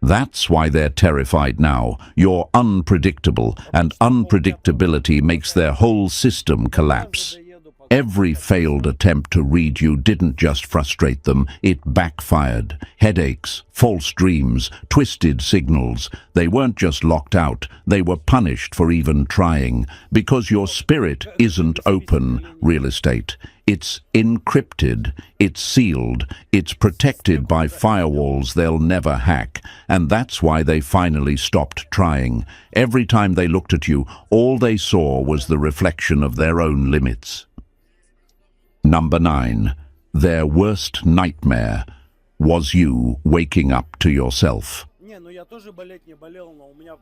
That's why they're terrified now. You're unpredictable, and unpredictability makes their whole system collapse. Every failed attempt to read you didn't just frustrate them, it backfired. Headaches, false dreams, twisted signals. They weren't just locked out, they were punished for even trying. Because your spirit isn't open real estate. It's encrypted, it's sealed, it's protected by firewalls they'll never hack. And that's why they finally stopped trying. Every time they looked at you, all they saw was the reflection of their own limits. Number 9. Their worst nightmare was you waking up to yourself.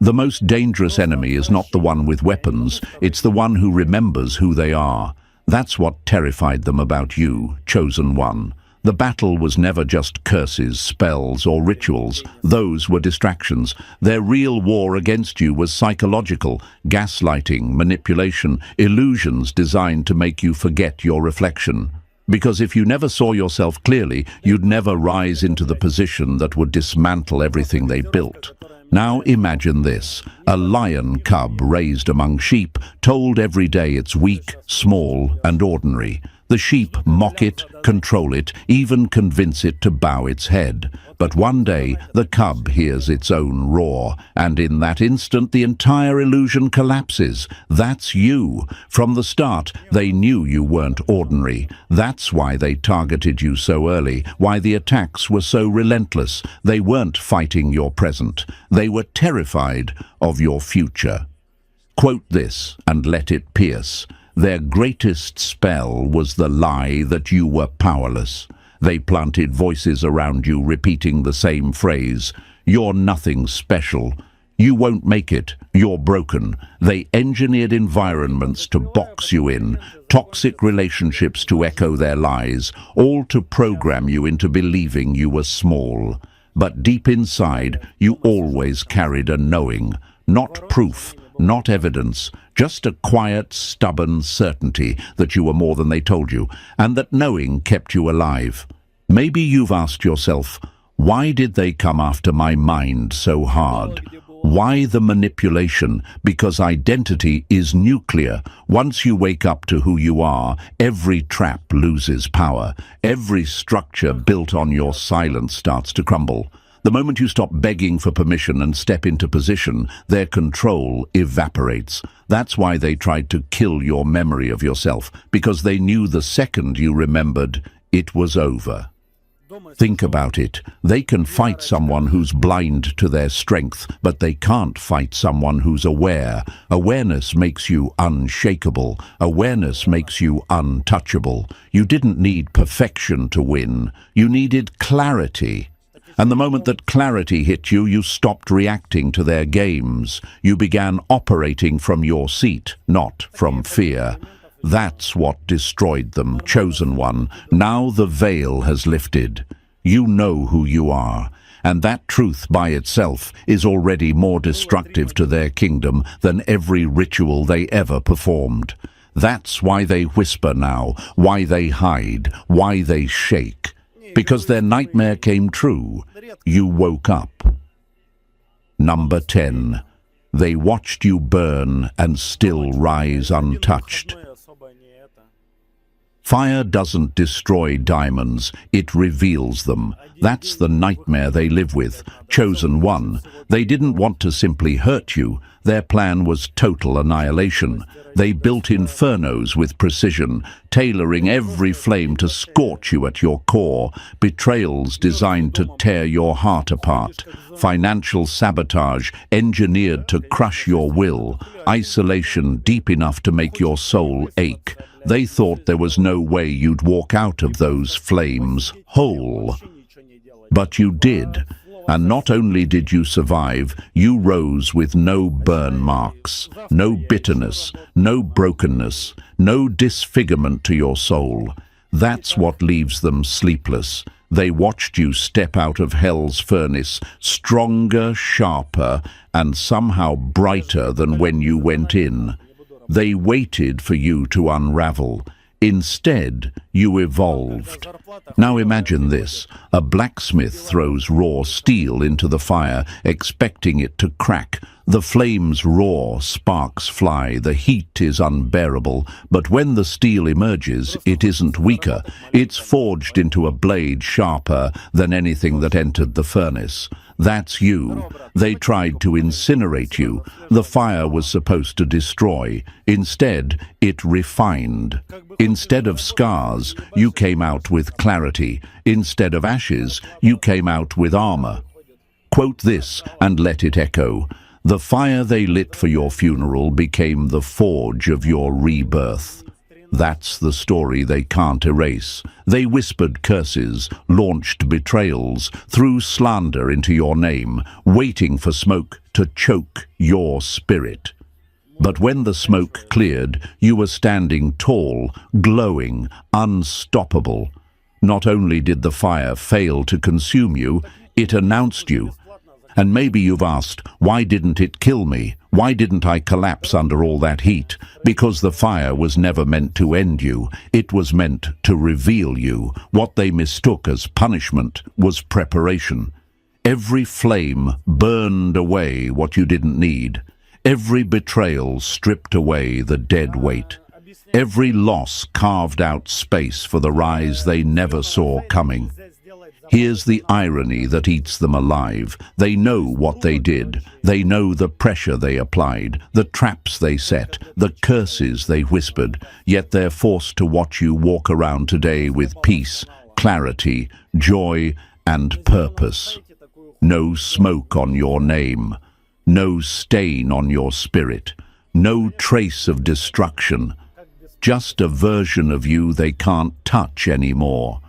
The most dangerous enemy is not the one with weapons, it's the one who remembers who they are. That's what terrified them about you, chosen one. The battle was never just curses, spells, or rituals. Those were distractions. Their real war against you was psychological, gaslighting, manipulation, illusions designed to make you forget your reflection. Because if you never saw yourself clearly, you'd never rise into the position that would dismantle everything they built. Now imagine this, a lion cub raised among sheep, told every day it's weak, small, and ordinary. The sheep mock it, control it, even convince it to bow its head. But one day, the cub hears its own roar, and in that instant the entire illusion collapses. That's you. From the start, they knew you weren't ordinary. That's why they targeted you so early, why the attacks were so relentless. They weren't fighting your present. They were terrified of your future. Quote this and let it pierce. Their greatest spell was the lie that you were powerless. They planted voices around you repeating the same phrase, "You're nothing special. You won't make it. You're broken." They engineered environments to box you in, toxic relationships to echo their lies, all to program you into believing you were small. But deep inside, you always carried a knowing, not proof, not evidence, just a quiet, stubborn certainty that you were more than they told you, and that knowing kept you alive. Maybe you've asked yourself, why did they come after my mind so hard? Why the manipulation? Because identity is nuclear. Once you wake up to who you are, every trap loses power. Every structure built on your silence starts to crumble. The moment you stop begging for permission and step into position, their control evaporates. That's why they tried to kill your memory of yourself, because they knew the second you remembered, it was over. Think about it. They can fight someone who's blind to their strength, but they can't fight someone who's aware. Awareness makes you unshakable. Awareness makes you untouchable. You didn't need perfection to win. You needed clarity. And the moment that clarity hit you, you stopped reacting to their games. You began operating from your seat, not from fear. That's what destroyed them, chosen one. Now the veil has lifted. You know who you are. And that truth by itself is already more destructive to their kingdom than every ritual they ever performed. That's why they whisper now, why they hide, why they shake. because their nightmare came true. You woke up. Number 10. They watched you burn and still rise untouched. Fire doesn't destroy diamonds, it reveals them. That's the nightmare they live with. Chosen one. They didn't want to simply hurt you. Their plan was total annihilation. They built infernos with precision, tailoring every flame to scorch you at your core, betrayals designed to tear your heart apart, financial sabotage engineered to crush your will, isolation deep enough to make your soul ache. They thought there was no way you'd walk out of those flames whole. But you did. And not only did you survive, you rose with no burn marks, no bitterness, no brokenness, no disfigurement to your soul. That's what leaves them sleepless. They watched you step out of hell's furnace, stronger, sharper, and somehow brighter than when you went in. They waited for you to unravel. Instead, you evolved. Now imagine this. A blacksmith throws raw steel into the fire, expecting it to crack. The flames roar, sparks fly, the heat is unbearable. But when the steel emerges, it isn't weaker. It's forged into a blade sharper than anything that entered the furnace. That's you. They tried to incinerate you. The fire was supposed to destroy. Instead, it refined. Instead of scars, you came out with clarity. Instead of ashes, you came out with armor. Quote this and let it echo. The fire they lit for your funeral became the forge of your rebirth. That's the story they can't erase. They whispered curses, launched betrayals, threw slander into your name, waiting for smoke to choke your spirit. But when the smoke cleared, you were standing tall, glowing, unstoppable. Not only did the fire fail to consume you, it announced you. And maybe you've asked, why didn't it kill me? Why didn't I collapse under all that heat? Because the fire was never meant to end you. It was meant to reveal you. What they mistook as punishment was preparation. Every flame burned away what you didn't need. Every betrayal stripped away the dead weight. Every loss carved out space for the rise they never saw coming. Here's the irony that eats them alive. They know what they did. They know the pressure they applied, the traps they set, the curses they whispered, yet they're forced to watch you walk around today with peace, clarity, joy, and purpose. No smoke on your name, no stain on your spirit, no trace of destruction, just a version of you they can't touch anymore.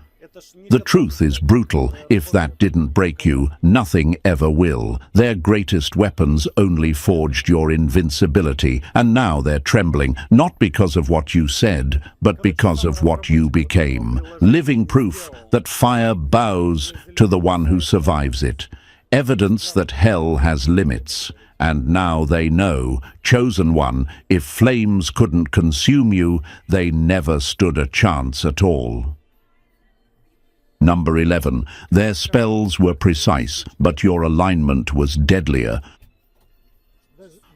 The truth is brutal. If that didn't break you, nothing ever will. Their greatest weapons only forged your invincibility, and now they're trembling, not because of what you said, but because of what you became. Living proof that fire bows to the one who survives it. Evidence that hell has limits. And now they know, chosen one, if flames couldn't consume you, they never stood a chance at all. Number 11. Their spells were precise, but your alignment was deadlier.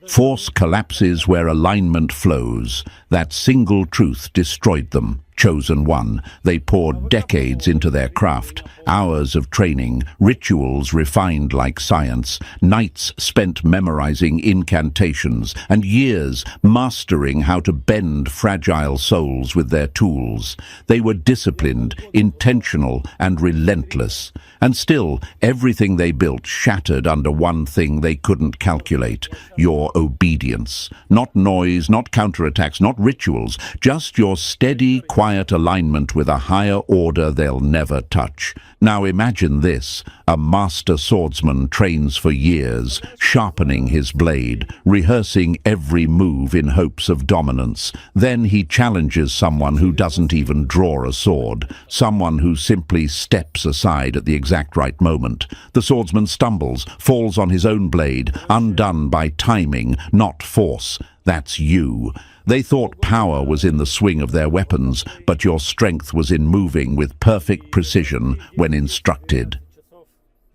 Force collapses where alignment flows. That single truth destroyed them. Chosen one. They poured decades into their craft, hours of training, rituals refined like science, nights spent memorizing incantations, and years mastering how to bend fragile souls with their tools. They were disciplined, intentional, and relentless. And still, everything they built shattered under one thing they couldn't calculate: your obedience. Not noise, not counterattacks, not rituals, just your steady, quiet alignment with a higher order they'll never touch. Now imagine this. A master swordsman trains for years, sharpening his blade, rehearsing every move in hopes of dominance. Then he challenges someone who doesn't even draw a sword, someone who simply steps aside at the exact right moment. The swordsman stumbles, falls on his own blade, undone by timing, not force. That's you. They thought power was in the swing of their weapons, but your strength was in moving with perfect precision when instructed.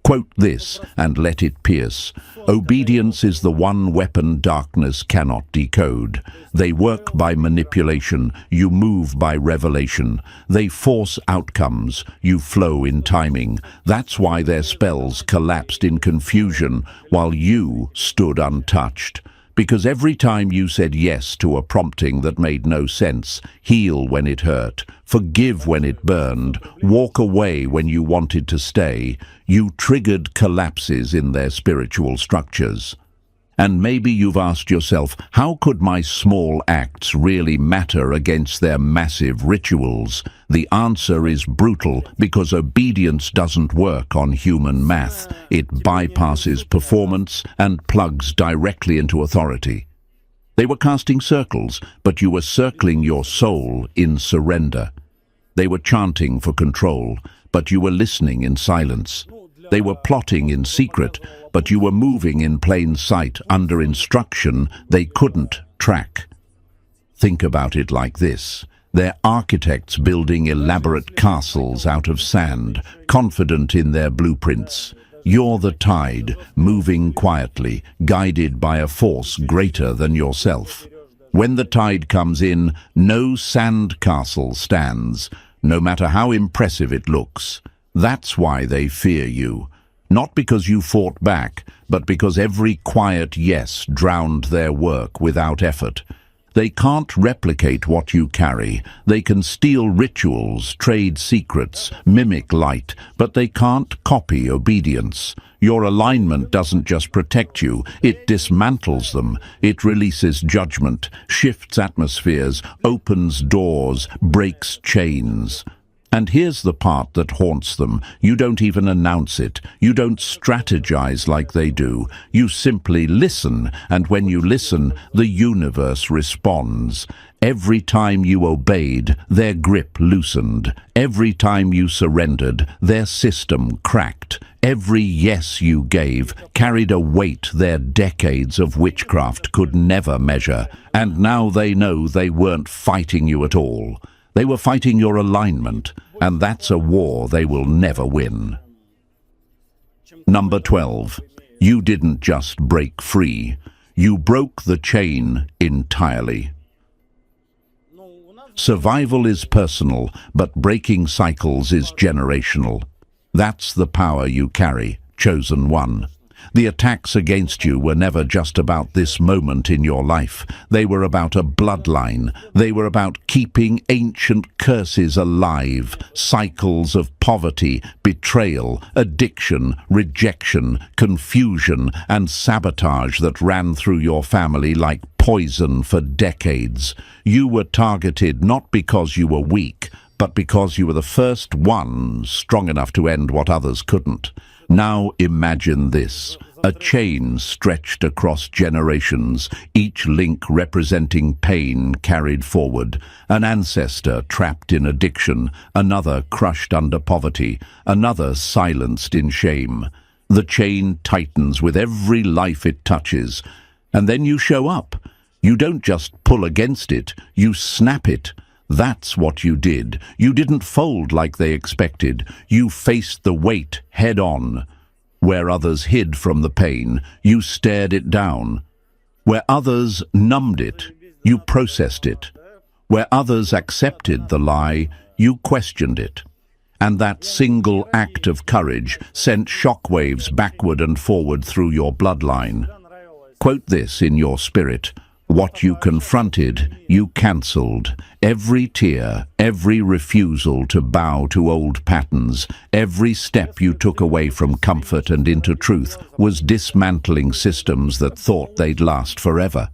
Quote this and let it pierce. Obedience is the one weapon darkness cannot decode. They work by manipulation, you move by revelation. They force outcomes, you flow in timing. That's why their spells collapsed in confusion while you stood untouched. Because every time you said yes to a prompting that made no sense, heal when it hurt, forgive when it burned, walk away when you wanted to stay, you triggered collapses in their spiritual structures. And maybe you've asked yourself, how could my small acts really matter against their massive rituals? The answer is brutal, because obedience doesn't work on human math. It bypasses performance and plugs directly into authority. They were casting circles, but you were circling your soul in surrender. They were chanting for control, but you were listening in silence. They were plotting in secret, but you were moving in plain sight under instruction they couldn't track. Think about it like this. They're architects building elaborate castles out of sand, confident in their blueprints. You're the tide, moving quietly, guided by a force greater than yourself. When the tide comes in, no sand castle stands, no matter how impressive it looks. That's why they fear you. Not because you fought back, but because every quiet yes drowned their work without effort. They can't replicate what you carry. They can steal rituals, trade secrets, mimic light, but they can't copy obedience. Your alignment doesn't just protect you, it dismantles them. It releases judgment, shifts atmospheres, opens doors, breaks chains. And here's the part that haunts them. You don't even announce it. You don't strategize like they do. You simply listen, and when you listen, the universe responds. Every time you obeyed, their grip loosened. Every time you surrendered, their system cracked. Every yes you gave carried a weight their decades of witchcraft could never measure. And now they know they weren't fighting you at all. They were fighting your alignment, and that's a war they will never win. Number 12. You didn't just break free. You broke the chain entirely. Survival is personal, but breaking cycles is generational. That's the power you carry, chosen one. The attacks against you were never just about this moment in your life. They were about a bloodline. They were about keeping ancient curses alive, cycles of poverty, betrayal, addiction, rejection, confusion, and sabotage that ran through your family like poison for decades. You were targeted not because you were weak, but because you were the first one strong enough to end what others couldn't. Now imagine this, a chain stretched across generations, each link representing pain carried forward, an ancestor trapped in addiction, another crushed under poverty, another silenced in shame. The chain tightens with every life it touches, and then you show up. You don't just pull against it, you snap it. That's what you did. You didn't fold like they expected. You faced the weight head on. Where others hid from the pain, you stared it down. Where others numbed it, you processed it. Where others accepted the lie, you questioned it. And that single act of courage sent shockwaves backward and forward through your bloodline. Quote this in your spirit. What you confronted, you cancelled. Every tear, every refusal to bow to old patterns, every step you took away from comfort and into truth was dismantling systems that thought they'd last forever.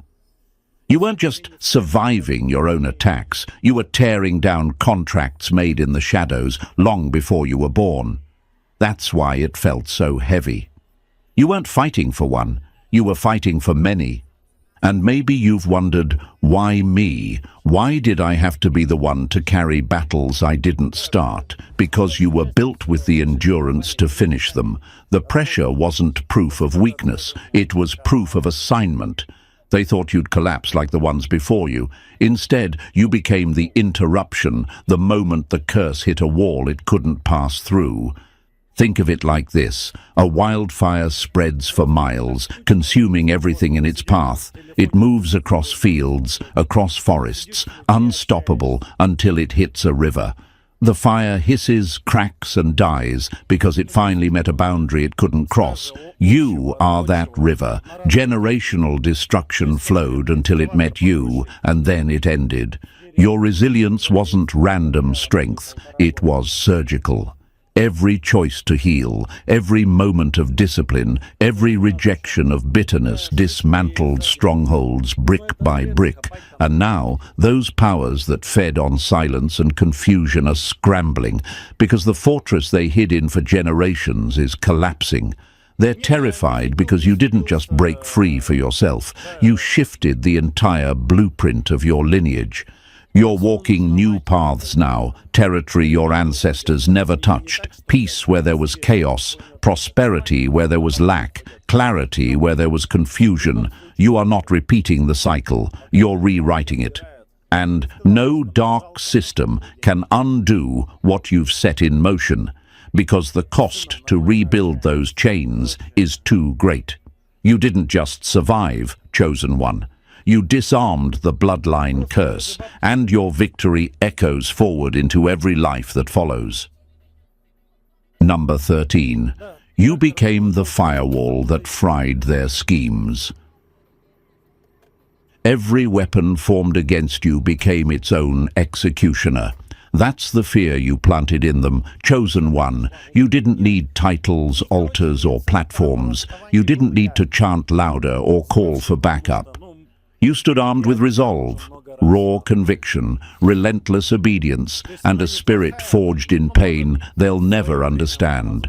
You weren't just surviving your own attacks, you were tearing down contracts made in the shadows long before you were born. That's why it felt so heavy. You weren't fighting for one, you were fighting for many. And maybe you've wondered, why me? Why did I have to be the one to carry battles I didn't start? Because you were built with the endurance to finish them. The pressure wasn't proof of weakness, it was proof of assignment. They thought you'd collapse like the ones before you. Instead, you became the interruption, the moment the curse hit a wall it couldn't pass through. Think of it like this. A wildfire spreads for miles, consuming everything in its path. It moves across fields, across forests, unstoppable until it hits a river. The fire hisses, cracks and dies because it finally met a boundary it couldn't cross. You are that river. Generational destruction flowed until it met you, and then it ended. Your resilience wasn't random strength, it was surgical. Every choice to heal, every moment of discipline, every rejection of bitterness dismantled strongholds brick by brick. And now, those powers that fed on silence and confusion are scrambling, because the fortress they hid in for generations is collapsing. They're terrified because you didn't just break free for yourself, you shifted the entire blueprint of your lineage. You're walking new paths now, territory your ancestors never touched, peace where there was chaos, prosperity where there was lack, clarity where there was confusion. You are not repeating the cycle, you're rewriting it. And no dark system can undo what you've set in motion, because the cost to rebuild those chains is too great. You didn't just survive, Chosen One. You disarmed the bloodline curse, and your victory echoes forward into every life that follows. Number 13. You became the firewall that fried their schemes. Every weapon formed against you became its own executioner. That's the fear you planted in them, Chosen One. You didn't need titles, altars, or platforms. You didn't need to chant louder or call for backup. You stood armed with resolve, raw conviction, relentless obedience, and a spirit forged in pain they'll never understand.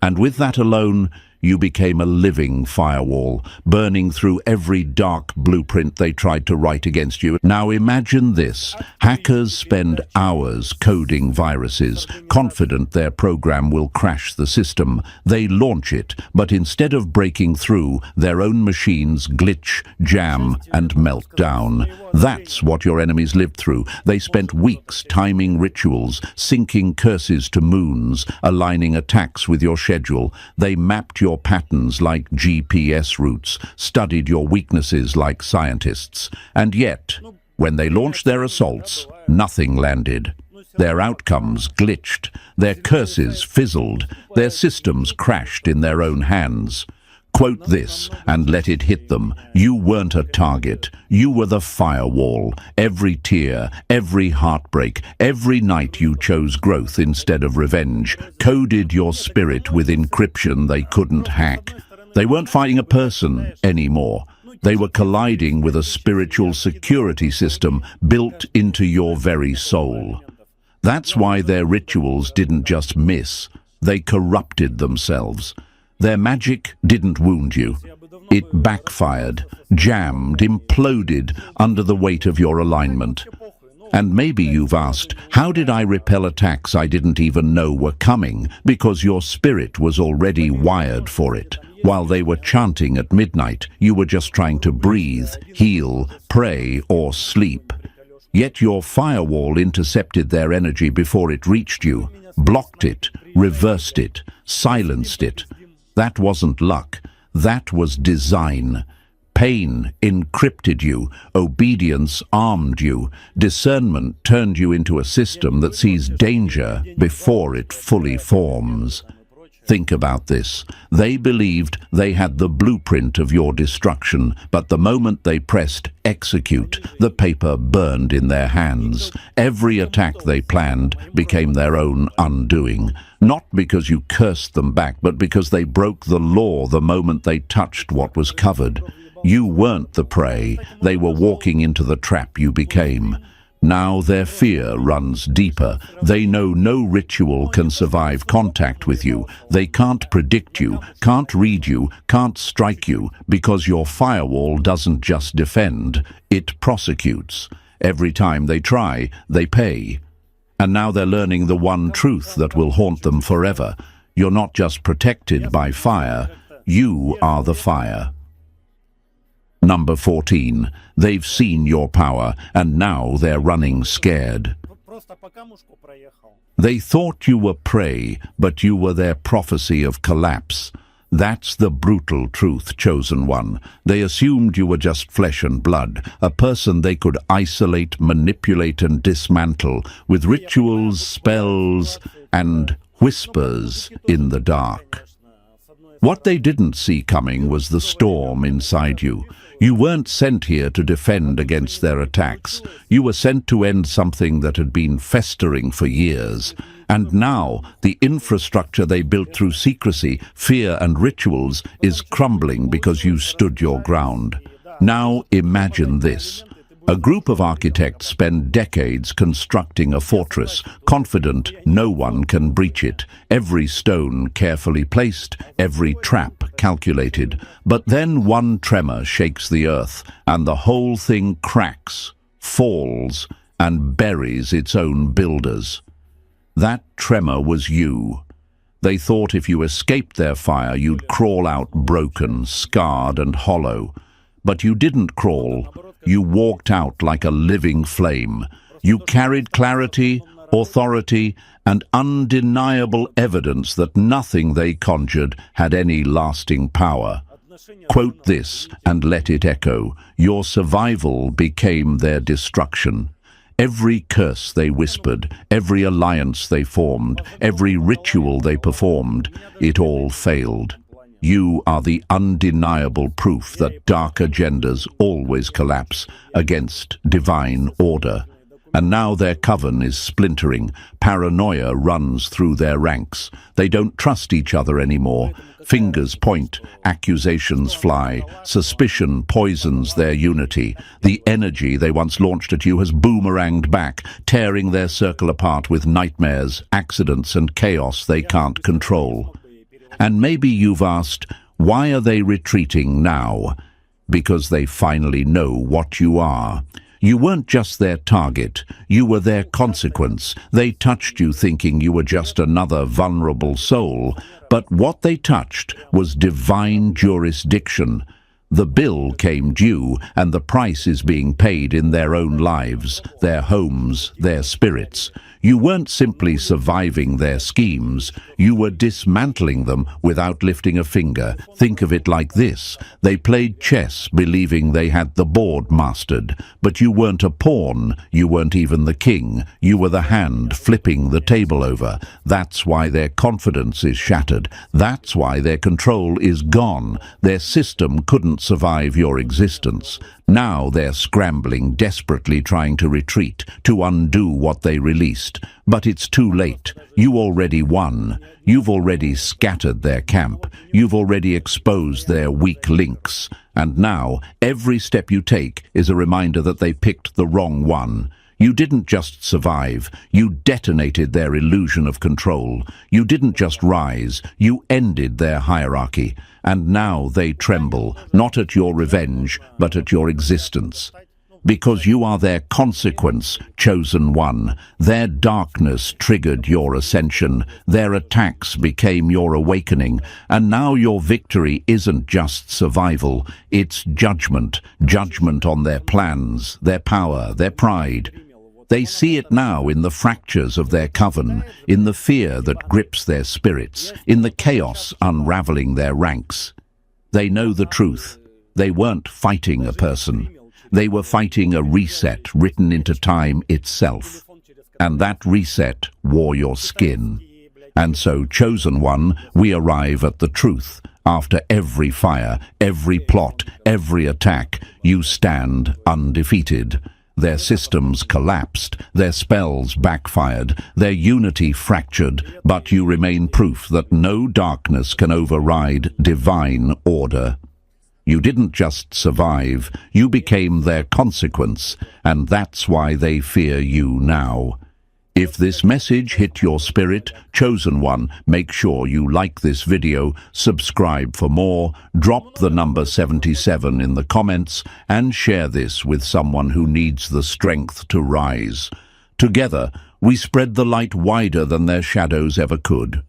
And with that alone, you became a living firewall, burning through every dark blueprint they tried to write against you. Now imagine this. Hackers spend hours coding viruses, confident their program will crash the system. They launch it, but instead of breaking through, their own machines glitch, jam, and melt down. That's what your enemies lived through. They spent weeks timing rituals, syncing curses to moons, aligning attacks with your schedule. They mapped your patterns like GPS routes, studied your weaknesses like scientists. And yet, when they launched their assaults, nothing landed. Their outcomes glitched, their curses fizzled, their systems crashed in their own hands. Quote this and let it hit them. You weren't a target. You were the firewall. Every tear, every heartbreak, every night you chose growth instead of revenge, coded your spirit with encryption they couldn't hack. They weren't fighting a person anymore. They were colliding with a spiritual security system built into your very soul. That's why their rituals didn't just miss. They corrupted themselves. Their magic didn't wound you. It backfired, jammed, imploded under the weight of your alignment. And maybe you've asked, how did I repel attacks I didn't even know were coming? Because your spirit was already wired for it. While they were chanting at midnight, you were just trying to breathe, heal, pray, or sleep. Yet your firewall intercepted their energy before it reached you, blocked it, reversed it, silenced it. That wasn't luck. That was design. Pain encrypted you. Obedience armed you. Discernment turned you into a system that sees danger before it fully forms. Think about this. They believed they had the blueprint of your destruction, but the moment they pressed execute, the paper burned in their hands. Every attack they planned became their own undoing. Not because you cursed them back, but because they broke the law the moment they touched what was covered. You weren't the prey. They were walking into the trap you became. Now their fear runs deeper. They know no ritual can survive contact with you. They can't predict you, can't read you, can't strike you, because your firewall doesn't just defend, it prosecutes. Every time they try, they pay. And now they're learning the one truth that will haunt them forever. You're not just protected by fire, you are the fire. Number 14. They've seen your power, and now they're running scared. They thought you were prey, but you were their prophecy of collapse. That's the brutal truth, Chosen One. They assumed you were just flesh and blood, a person they could isolate, manipulate, and dismantle with rituals, spells, and whispers in the dark. What they didn't see coming was the storm inside you. You weren't sent here to defend against their attacks. You were sent to end something that had been festering for years. And now, the infrastructure they built through secrecy, fear, and rituals is crumbling because you stood your ground. Now imagine this. A group of architects spend decades constructing a fortress, confident no one can breach it, every stone carefully placed, every trap calculated. But then one tremor shakes the earth, and the whole thing cracks, falls, and buries its own builders. That tremor was you. They thought if you escaped their fire, you'd crawl out broken, scarred, and hollow. But you didn't crawl. You walked out like a living flame. You carried clarity, authority, and undeniable evidence that nothing they conjured had any lasting power. Quote this and let it echo. Your survival became their destruction. Every curse they whispered, every alliance they formed, every ritual they performed, it all failed. You are the undeniable proof that dark agendas always collapse against divine order. And now their coven is splintering. Paranoia runs through their ranks. They don't trust each other anymore. Fingers point, accusations fly. Suspicion poisons their unity. The energy they once launched at you has boomeranged back, tearing their circle apart with nightmares, accidents, and chaos they can't control. And maybe you've asked, why are they retreating now? Because they finally know what you are. You weren't just their target, you were their consequence. They touched you thinking you were just another vulnerable soul, but what they touched was divine jurisdiction. The bill came due, and the price is being paid in their own lives, their homes, their spirits. You weren't simply surviving their schemes, you were dismantling them without lifting a finger. Think of it like this. They played chess believing they had the board mastered, but you weren't a pawn, you weren't even the king. You were the hand flipping the table over. That's why their confidence is shattered. That's why their control is gone. Their system couldn't survive your existence. Now they're scrambling, desperately trying to retreat, to undo what they released. But it's too late. You already won. You've already scattered their camp. You've already exposed their weak links. And now, every step you take is a reminder that they picked the wrong one. You didn't just survive, you detonated their illusion of control. You didn't just rise, you ended their hierarchy. And now they tremble, not at your revenge, but at your existence. Because you are their consequence, Chosen One. Their darkness triggered your ascension. Their attacks became your awakening. And now your victory isn't just survival, it's judgment. Judgment on their plans, their power, their pride. They see it now in the fractures of their coven, in the fear that grips their spirits, in the chaos unraveling their ranks. They know the truth. They weren't fighting a person. They were fighting a reset written into time itself. And that reset wore your skin. And so, Chosen One, we arrive at the truth. After every fire, every plot, every attack, you stand undefeated. Their systems collapsed, their spells backfired, their unity fractured, but you remain proof that no darkness can override divine order. You didn't just survive, you became their consequence, and that's why they fear you now. If this message hit your spirit, Chosen One, make sure you like this video, subscribe for more, drop the number 77 in the comments, and share this with someone who needs the strength to rise. Together, we spread the light wider than their shadows ever could.